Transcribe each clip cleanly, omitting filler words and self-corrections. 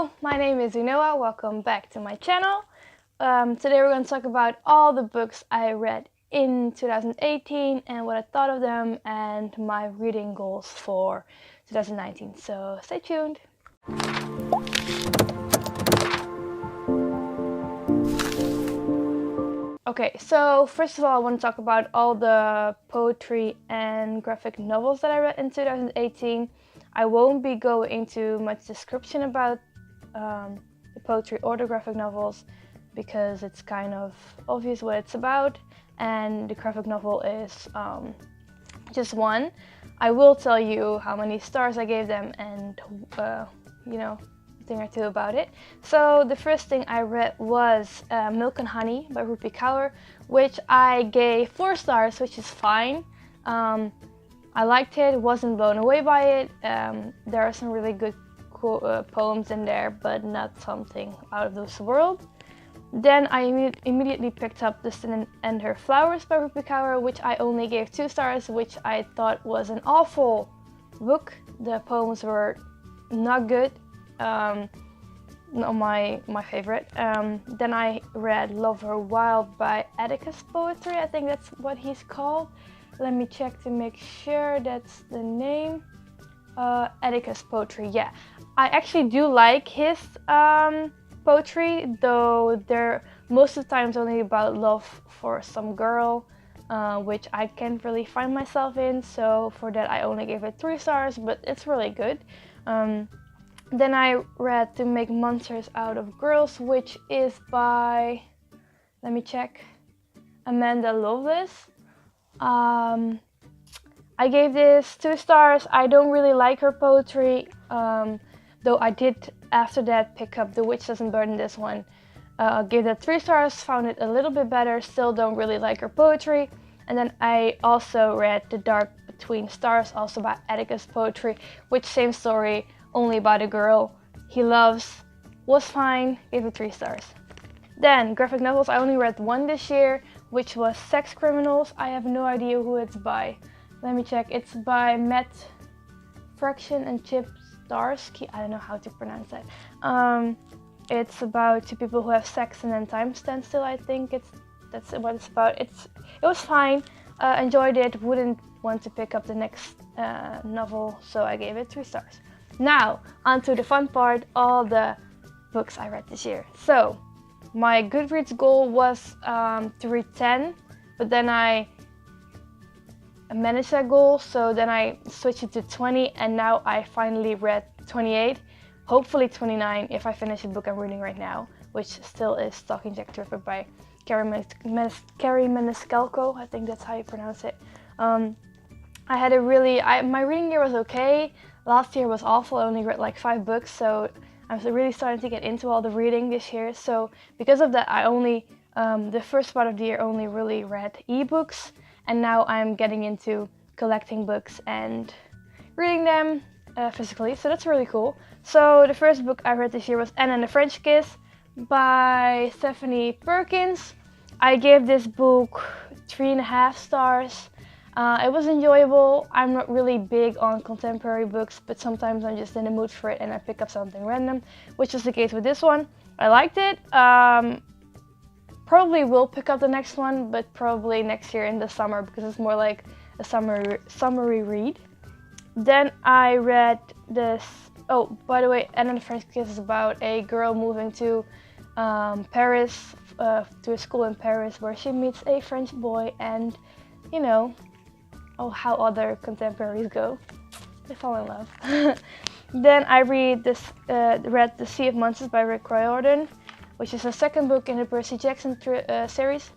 Hello, my name is Unoa. Welcome back to my channel. Today we're going to talk about all the books I read in 2018 and what I thought of them and my reading goals for 2019. So stay tuned. Okay, so first of all I want to talk about all the poetry and graphic novels that I read in 2018. I won't be going into much description about the poetry or the graphic novels because it's kind of obvious what it's about, and the graphic novel is just one. I will tell you how many stars I gave them and a thing or two about it. So the first thing I read was Milk and Honey by Rupi Kaur, which I gave 4 stars, which is fine. I liked it, wasn't blown away by it. There are some really good poems in there, but not something out of this world. Then I immediately picked up The Sun and Her Flowers by Rupi Kaur, which I only gave 2 stars, which I thought was an awful book. The poems were not good, not my favorite. Then I read Love Her Wild by Atticus Poetry, I think that's what he's called. Let me check to make sure that's the name. Atticus Poetry, yeah. I actually do like his poetry, though they're most of the times only about love for some girl, which I can't really find myself in, so for that I only gave it 3 stars, but it's really good. Then I read To Make Monsters Out of Girls, which is by, let me check, Amanda Lovelace. I gave this 2 stars. I don't really like her poetry, though I did after that pick up The Witch Doesn't Burn, this one. Gave that 3 stars, found it a little bit better, still don't really like her poetry. And then I also read The Dark Between Stars, also by Atticus Poetry, which same story, only about a girl he loves. Was fine, gave it 3 stars. Then graphic novels, I only read 1 this year, which was Sex Criminals. I have no idea who it's by. Let me check. It's by Matt Fraction and Chip Starsky. I don't know how to pronounce that. It's about 2 people who have sex and then time stands still. I think that's what it's about. It was fine. Enjoyed it. Wouldn't want to pick up the next novel, so I gave it 3 stars. Now on to the fun part. All the books I read this year. So my Goodreads goal was to read 10, but then I managed that goal, so then I switched it to 20, and now I finally read 28, hopefully 29 if I finish the book I'm reading right now, which still is Stalking Jack the Ripper by Carrie Maniscalco, I think that's how you pronounce it. I had my reading year was okay. Last year was awful. I only read like 5 books, so I'm really starting to get into all the reading this year. So because of that, I only, the first part of the year only really read ebooks, and now I'm getting into collecting books and reading them physically, so that's really cool. So the first book I read this year was Anne and the French Kiss by Stephanie Perkins. I gave this book 3.5 stars. It was enjoyable. I'm not really big on contemporary books, but sometimes I'm just in the mood for it and I pick up something random, which is the case with this one. I liked it. Probably will pick up the next one, but probably next year in the summer because it's more like a summery read. Then I read this. Oh, by the way, Anne and the French Kiss is about a girl moving to Paris, to a school in Paris where she meets a French boy, and how other contemporaries go. They fall in love. Then I read The Sea of Monsters by Rick Riordan, which is the second book in the Percy Jackson series.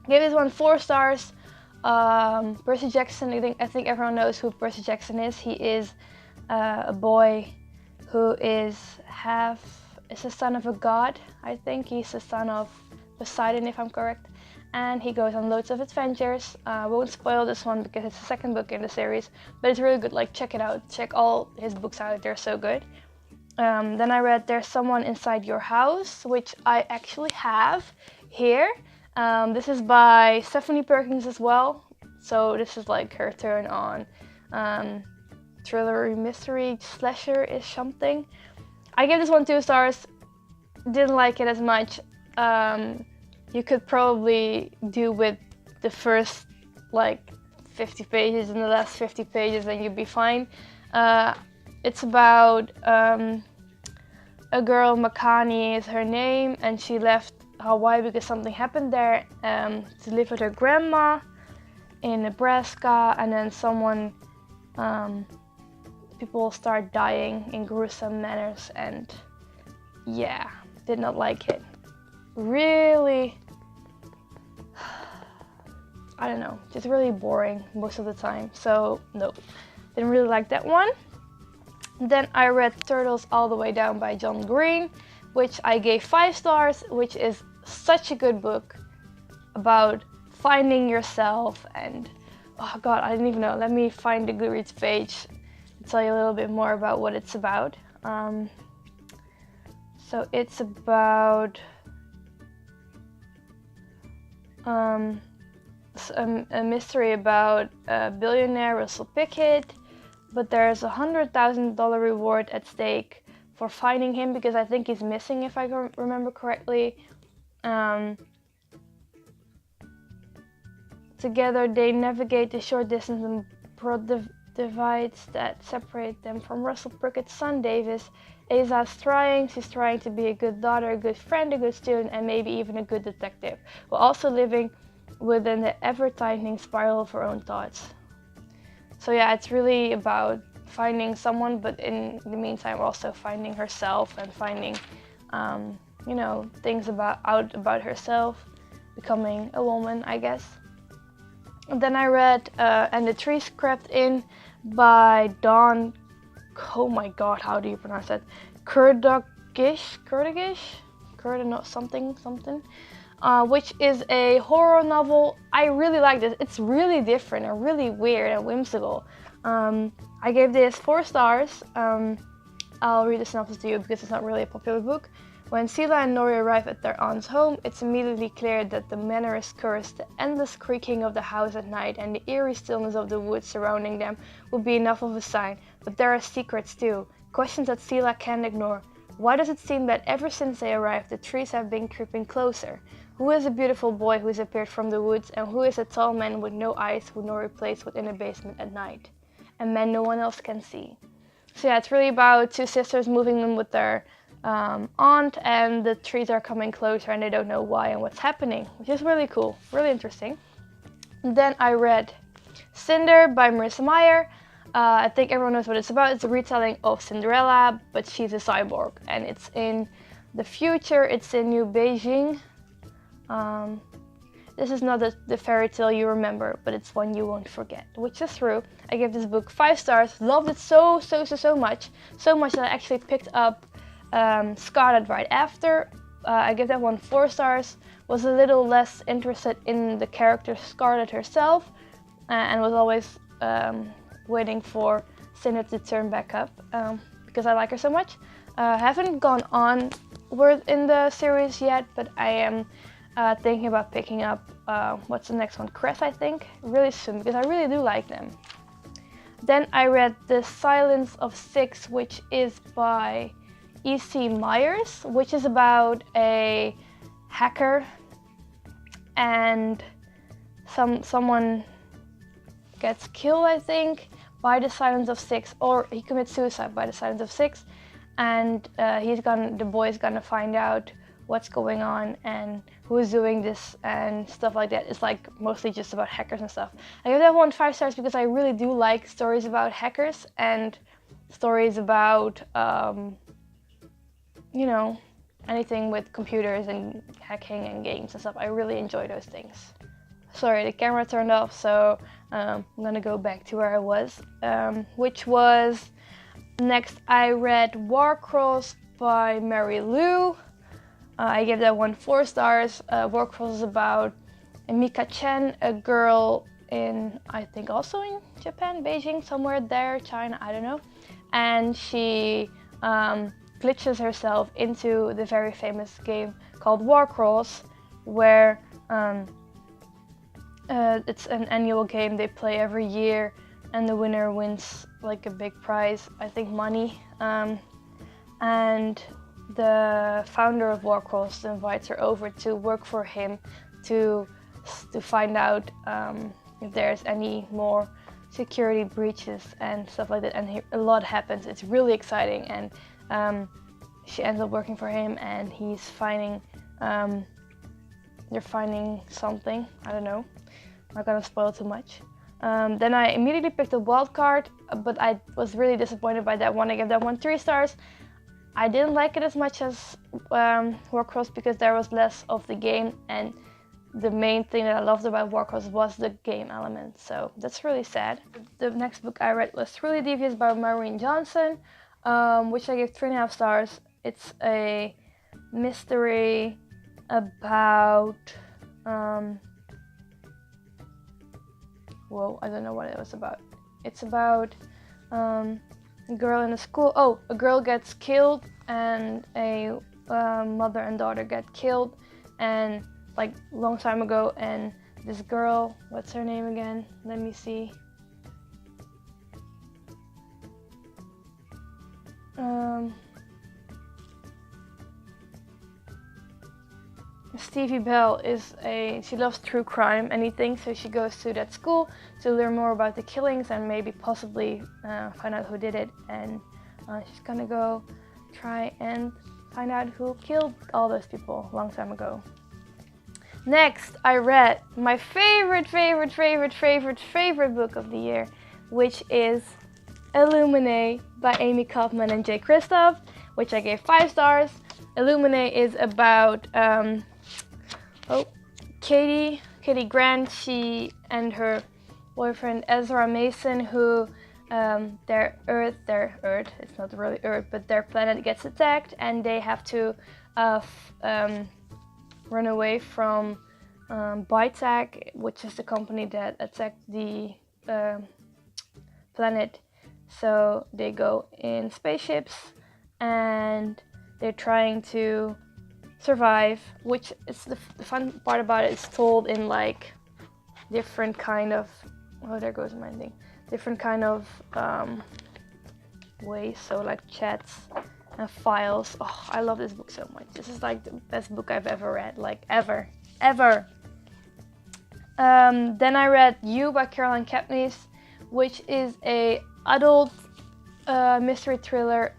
Gave this one 4 stars. Percy Jackson, I think everyone knows who Percy Jackson is. He is a boy who is the son of a god. I think he's the son of Poseidon, if I'm correct. And he goes on loads of adventures. I won't spoil this one because it's the second book in the series, but it's really good. Like, check it out. Check all his books out. They're so good. Then I read There's Someone Inside Your House, which I actually have here. This is by Stephanie Perkins as well. So this is like her turn on thriller mystery slasher is something. I gave this one 2 stars. Didn't like it as much. You could probably do with the first like 50 pages and the last 50 pages and you'd be fine. It's about a girl, Makani is her name, and she left Hawaii because something happened there, to live with her grandma in Nebraska, and then people start dying in gruesome manners, and yeah, did not like it. Really, I don't know, just really boring most of the time, so no, didn't really like that one. Then I read Turtles All the Way Down by John Green, which I gave 5 stars, which is such a good book about finding yourself and, oh god, I didn't even know. Let me find the Goodreads page to tell you a little bit more about what it's about. So it's about a mystery about a billionaire, Russell Pickett, but there's $100,000 reward at stake for finding him because I think he's missing, if I remember correctly. Together they navigate the short distance and broad divides that separate them from Russell Pickett's son Davis. Aza's trying, she's trying to be a good daughter, a good friend, a good student, and maybe even a good detective, while also living within the ever-tightening spiral of her own thoughts. So yeah, it's really about finding someone, but in the meantime also finding herself and finding, you know, things out about herself, becoming a woman, I guess. And then I read And the Trees Crept In by Dawn, oh my god, how do you pronounce that? Kurdagish, something, which is a horror novel. I really like this. It's really different and really weird and whimsical. I gave this 4 stars. I'll read the synopsis to you because it's not really a popular book. When Sela and Nori arrive at their aunt's home, it's immediately clear that the manor is cursed. The endless creaking of the house at night and the eerie stillness of the woods surrounding them would be enough of a sign. But there are secrets too, questions that Sela can't ignore. Why does it seem that ever since they arrived, the trees have been creeping closer? Who is a beautiful boy who has appeared from the woods, and who is a tall man with no eyes who Nori plays with in a basement at night? A man no one else can see. So yeah, it's really about 2 sisters moving in with their aunt, and the trees are coming closer and they don't know why and what's happening, which is really cool, really interesting. And then I read Cinder by Marissa Meyer. I think everyone knows what it's about. It's a retelling of Cinderella, but she's a cyborg, and it's in the future. It's in New Beijing. This is not the fairy tale you remember, but it's one you won't forget, which is true. I gave this book 5 stars, loved it so much that I actually picked up Scarlet right after. I gave that one 4 stars, was a little less interested in the character Scarlet herself, and was always waiting for Cinder to turn back up, because I like her so much. Haven't gone onward in the series yet, but I am thinking about picking up, what's the next one, Crest, I think, really soon, because I really do like them. Then I read The Silence of Six, which is by E.C. Myers, which is about a hacker and someone gets killed, I think, by the Silence of Six, or he commits suicide by the Silence of Six, and the boy's gonna find out what's going on and who's doing this and stuff like that. It's like mostly just about hackers and stuff. I give that one 5 stars because I really do like stories about hackers and stories about you know, anything with computers and hacking and games and stuff. I really enjoy those things. Sorry, the camera turned off, so I'm gonna go back to where I was, which was next I read Warcross by Mary Lou. I gave that one 4 stars. Warcross is about Mika Chen, a girl in, I think also in Japan, Beijing, somewhere there, China, I don't know. And she glitches herself into the very famous game called Warcross, where it's an annual game they play every year, and the winner wins like a big prize, I think money. and the founder of Warcross invites her over to work for him to find out if there's any more security breaches and stuff like that. And a lot happens. It's really exciting, and she ends up working for him, and he's finding they're finding something. I don't know. I'm not gonna spoil too much. Then I immediately picked a Wildcard, but I was really disappointed by that one. I gave that one 3 stars. I didn't like it as much as Warcross because there was less of the game, and the main thing that I loved about Warcross was the game element, so that's really sad. The next book I read was Truly Devious by Maureen Johnson, which I gave 3.5 stars. It's a mystery about whoa, I don't know what it was about. It's about a girl in a school. Oh, a girl gets killed and a mother and daughter get killed, and like long time ago, and this girl, what's her name again? Let me see. Stevie Bell she loves true crime, anything, so she goes to that school to learn more about the killings and maybe possibly find out who did it, and she's gonna go try and find out who killed all those people a long time ago. Next, I read my favorite book of the year, which is Illuminae by Amy Kaufman and Jay Kristoff, which I gave 5 stars. Illuminae is about Katie Grant. She and her boyfriend Ezra Mason, who their Earth, it's not really Earth, but their planet gets attacked, and they have to run away from Bytag, which is the company that attacked the planet. So they go in spaceships and they're trying to survive, which is the fun part about it. It's told in like different kind of, oh, there goes my thing, different kind of ways, so like chats and files. Oh, I love this book so much. This is like the best book I've ever read, like ever. Then I read You by Caroline Kepnes, which is a adult mystery thriller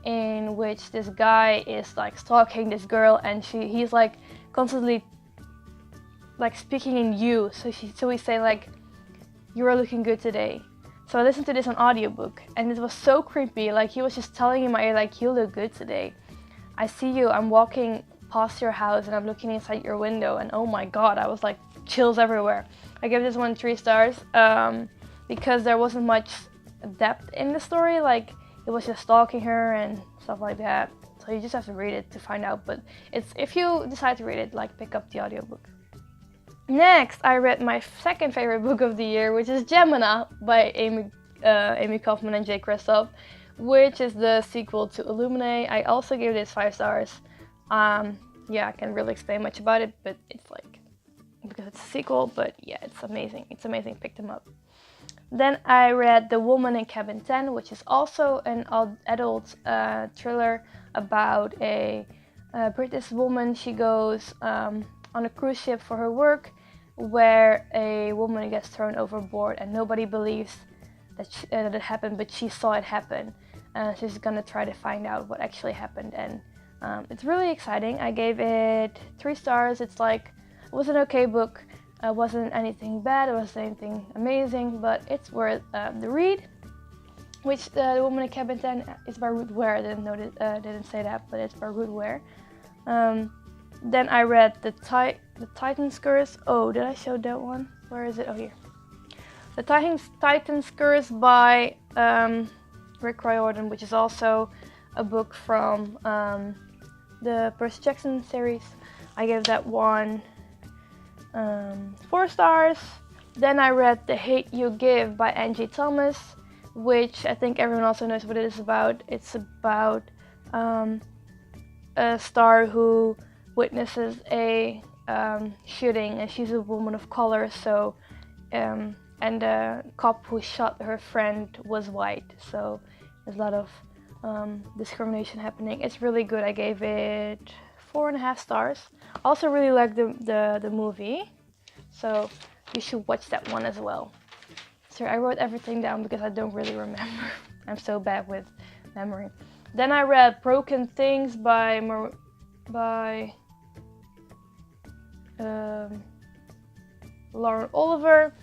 in which this guy is like stalking this girl, and he's like constantly like speaking in you. So he's saying like, "You are looking good today." So I listened to this on audiobook, and it was so creepy. Like he was just telling in my ear like, "You look good today. I see you. I'm walking past your house and I'm looking inside your window." And oh my god, I was like chills everywhere. I gave this one 3 stars because there wasn't much depth in the story. Like it was just stalking her and stuff like that. So you just have to read it to find out. But if you decide to read it, like pick up the audiobook. Next, I read my second favorite book of the year, which is Gemina by Amy Kaufman and Jay Kristoff, which is the sequel to Illuminae. I also gave this 5 stars. Yeah, I can't really explain much about it, but it's like, because it's a sequel, but yeah, it's amazing. It's amazing, pick them up. Then I read The Woman in Cabin 10, which is also an adult thriller about a British woman. She goes on a cruise ship for her work, where a woman gets thrown overboard, and nobody believes that it happened, but she saw it happen. She's gonna try to find out what actually happened, and it's really exciting. I gave it 3 stars. It's like, it was an okay book. It wasn't anything bad, it wasn't anything amazing, but it's worth the read. Which The Woman in Cabin 10 is by Ruth Ware. I didn't say that, but it's by Ruth Ware. Then I read The Titan's Curse. Oh, did I show that one? Where is it? Oh, here. The Titan's Curse by Rick Riordan, which is also a book from the Percy Jackson series. I gave that one 4 stars. Then I read The Hate You Give by Angie Thomas, which I think everyone also knows what it is about. It's about a star who witnesses a shooting, and she's a woman of color, so and the cop who shot her friend was white, so there's a lot of discrimination happening. It's really good. I gave it 4.5 stars. Also really like the movie, so you should watch that one as well. Sorry, I wrote everything down because I don't really remember. I'm so bad with memory. Then I read Broken Things by Lauren Oliver,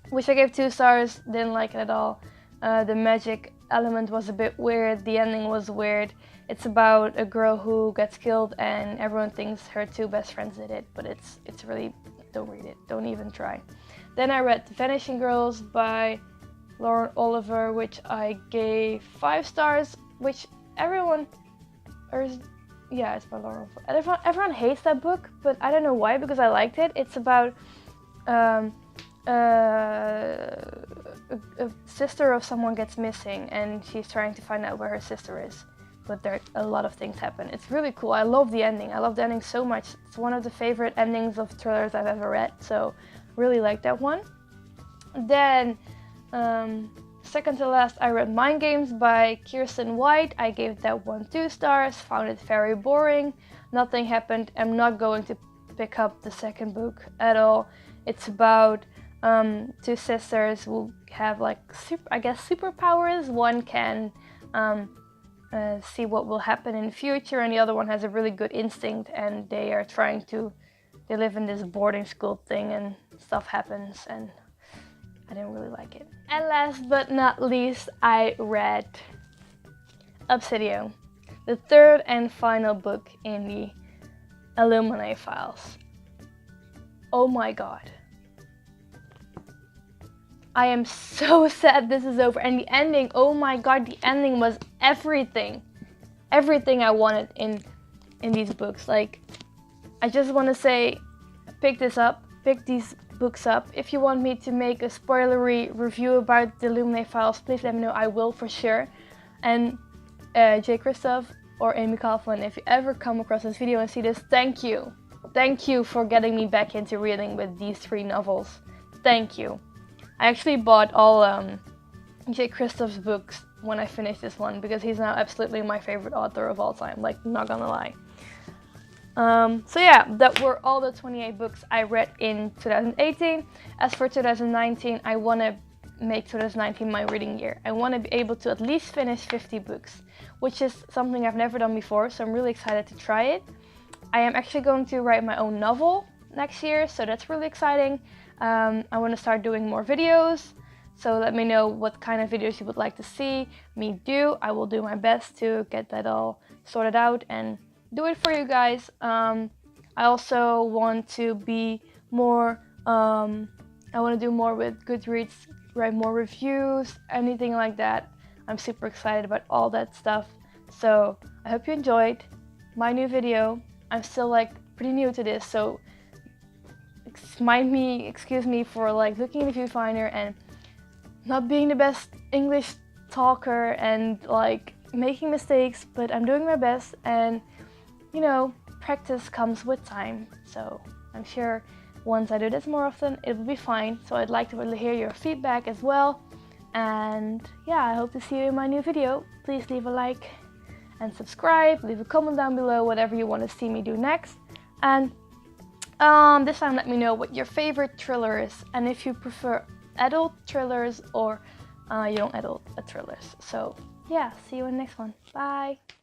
which I gave 2 stars. Didn't like it at all. The magic element was a bit weird. The ending was weird. It's about a girl who gets killed and everyone thinks her 2 best friends did it, but it's really, don't read it. Don't even try. Then I read The Vanishing Girls by Lauren Oliver, which I gave 5 stars, which everyone, yeah, it's by Lauren Oliver. Everyone hates that book, but I don't know why, because I liked it. It's about a sister of someone gets missing and she's trying to find out where her sister is, but there a lot of things happen. It's really cool. I love the ending. I love the ending so much. It's one of the favorite endings of thrillers I've ever read, so really like that one. Then second to last, I read Mind Games by Kirsten White. I gave that one 2 stars. Found it very boring. Nothing happened. I'm not going to pick up the second book at all. It's about 2 sisters who have like superpowers. One can see what will happen in the future, and the other one has a really good instinct, and they are trying to, they live in this boarding school thing and stuff happens, and I didn't really like it. And last but not least, I read Obsidio, the 3rd and final book in the Illumina Files. Oh my god. I am so sad this is over. And the ending, oh my god, the ending was everything. Everything I wanted in these books. Like, I just want to say, pick these books up. If you want me to make a spoilery review about the Illuminae Files, please let me know. I will for sure. And J. Christoph or Amy Kaufman, if you ever come across this video and see this, thank you. Thank you for getting me back into reading with these 3 novels. Thank you. I actually bought all J. Christoph's books when I finished this one, because he's now absolutely my favorite author of all time, like, not gonna lie. So yeah, that were all the 28 books I read in 2018. As for 2019, I want to make 2019 my reading year. I want to be able to at least finish 50 books, which is something I've never done before, so I'm really excited to try it. I am actually going to write my own novel next year, so that's really exciting. I want to start doing more videos, so let me know what kind of videos you would like to see me do. I will do my best to get that all sorted out and do it for you guys. I also want to be more, I want to do more with Goodreads, write more reviews, anything like that. I'm super excited about all that stuff. So I hope you enjoyed my new video. I'm still like pretty new to this, so excuse me for like looking in the viewfinder and not being the best English talker and like making mistakes, but I'm doing my best, and you know, practice comes with time, so I'm sure once I do this more often it will be fine. So I'd like to really hear your feedback as well, and yeah, I hope to see you in my new video. Please leave a like and subscribe, leave a comment down below, whatever you want to see me do next, and this time let me know what your favorite thriller is, and if you prefer adult thrillers or young adult thrillers. So yeah, see you in the next one. Bye!